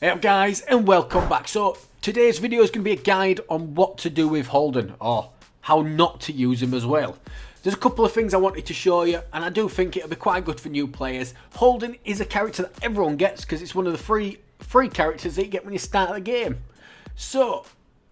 Hey up guys, and welcome back. So today's video is going to be a guide on what to do with Halden, or how not to use him as well. There's a couple of things I wanted to show you, and I do think it'll be quite good for new players. Halden is a character that everyone gets because it's one of the free characters that you get when you start the game. So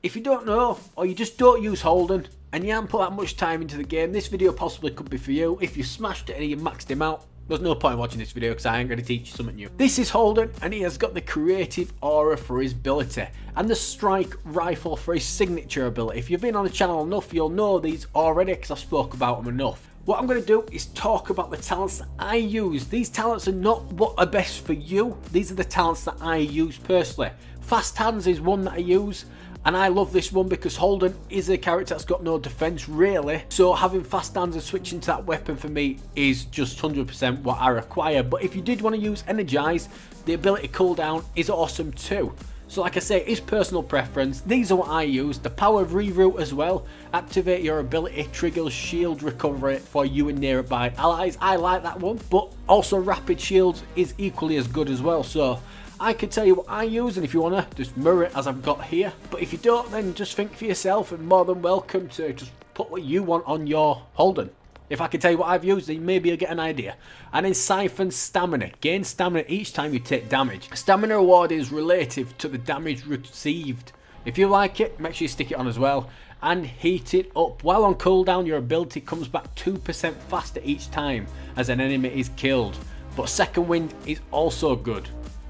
if you don't know, or you just don't use Halden and you haven't put that much time into the game, this video possibly could be for you. If you smashed it and you maxed him out, there's no point in watching this video because I ain't going to teach you something new. This is Halden, and he has got the creative aura for his ability and the strike rifle for his signature ability. If you've been on the channel enough, you'll know these already because I've spoke about them enough. What I'm going to do is talk about the talents that I use. These talents are not what are best for you. These are the talents that I use personally. Fast hands is one that I use. And I love this one because Halden is a character that's got no defense really. So having fast hands and switching to that weapon for me is just 100% what I require. But if you did want to use Energize, the ability cooldown is awesome too. So like I say, it's personal preference. These are what I use. The power of reroute as well. Activate your ability, triggers shield recovery for you and nearby allies. I like that one. But also rapid shields is equally as good as well. So I can tell you what I use, and if you want to, just mirror it as I've got here. But if you don't, then just think for yourself, and more than welcome to just put what you want on your Halden. If I can tell you what I've used, then maybe you'll get an idea. And then Siphon Stamina. Gain stamina each time you take damage. Stamina award is relative to the damage received. If you like it, make sure you stick it on as well. And heat it up. While on cooldown, your ability comes back 2% faster each time as an enemy is killed. But Second Wind is also good.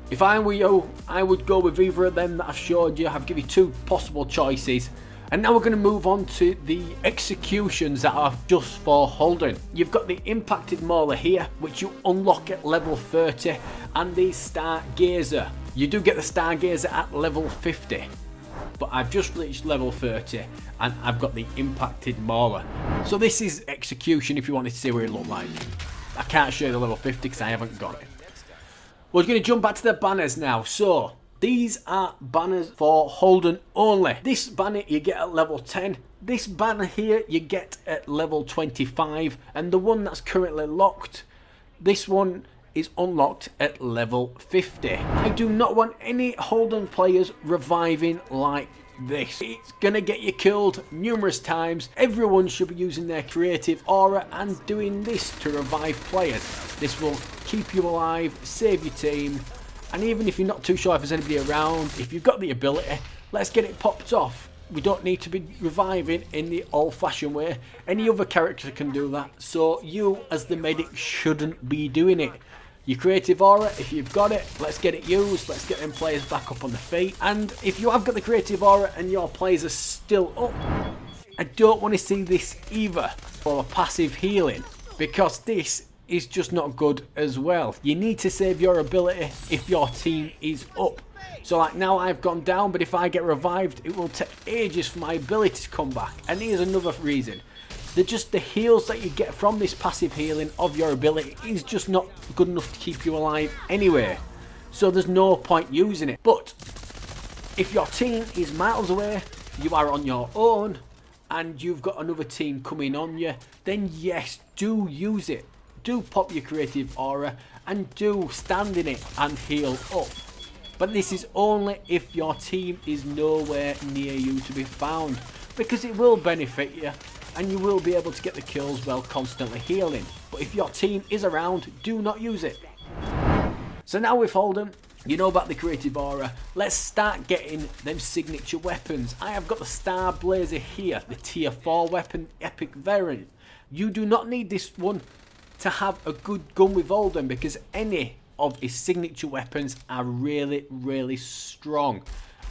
If I were you, I would go with either of them that I've showed you. I've given you two possible choices. And now we're going to move on to the executions that are just for Halden. You've got the Impacted Mauler here, which you unlock at level 30, and the Stargazer. You do get the Stargazer at level 50, but I've just reached level 30, and I've got the Impacted Mauler. So this is execution if you wanted to see what it looked like. I can't show you the level 50 because I haven't got it. We're going to jump back to the banners now. So these are banners for Halden only. This banner you get at level 10. This banner here you get at level 25. And the one that's currently locked, this one is unlocked at level 50. I do not want any Halden players reviving like this. It's gonna get you killed numerous times. Everyone should be using their creative aura and doing this to revive players. This will keep you alive, save your team, and even if you're not too sure if there's anybody around, if you've got the ability, let's get it popped off. We don't need to be reviving in the old-fashioned way. Any other character can do that, so you as the medic shouldn't be doing it. Your creative aura, if you've got it, let's get it used. Let's get them players back up on the feet. And if you have got the creative aura and your players are still up, I don't want to see this either for a passive healing, because this is just not good as well. You need to save your ability if your team is up. So like now I've gone down, but if I get revived, it will take ages for my ability to come back. And here's another reason. Just the heals that you get from this passive healing of your ability is just not good enough to keep you alive anyway. So there's no point using it. But if your team is miles away, you are on your own, and you've got another team coming on you, then yes, do use it. Do pop your creative aura and do stand in it and heal up. But this is only if your team is nowhere near you to be found, because it will benefit you and you will be able to get the kills while constantly healing. But if your team is around, do not use it. So now with Halden, you know about the creative aura. Let's start getting them signature weapons. I have got the Star Blazer here, the tier 4 weapon, epic variant. You do not need this one to have a good gun with Halden, because any of his signature weapons are really strong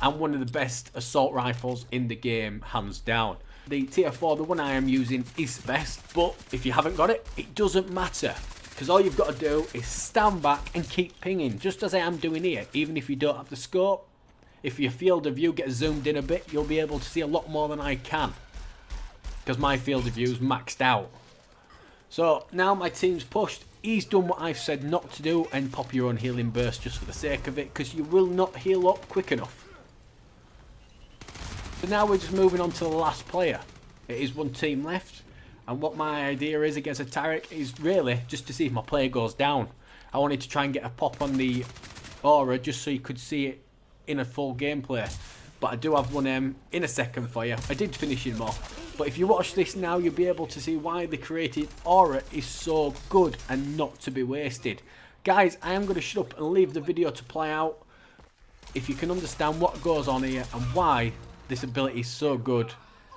and one of the best assault rifles in the game, hands down. The tier 4, the one I am using, is the best, but if you haven't got it, it doesn't matter, because all you've got to do is stand back and keep pinging, just as I am doing here. Even if you don't have the scope, if your field of view gets zoomed in a bit, you'll be able to see a lot more than I can, because my field of view is maxed out. So now my team's pushed. He's done what I've said not to do and pop your own healing burst just for the sake of it, because you will not heal up quick enough. So now we're just moving on to the last player. It is one team left, and what my idea is against a Tarek is really just to see if my player goes down. I wanted to try and get a pop on the aura just so you could see it in a full gameplay. But I do have one in a second for you. I did finish him off. But if you watch this now, you'll be able to see why the created aura is so good and not to be wasted. Guys, I am going to shut up and leave the video to play out. If you can understand what goes on here and why this ability is so good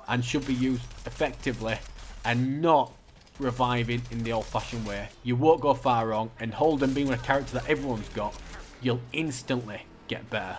and should be used effectively and not reviving in the old-fashioned way, you won't go far wrong. And Halden being a character that everyone's got, you'll instantly get better.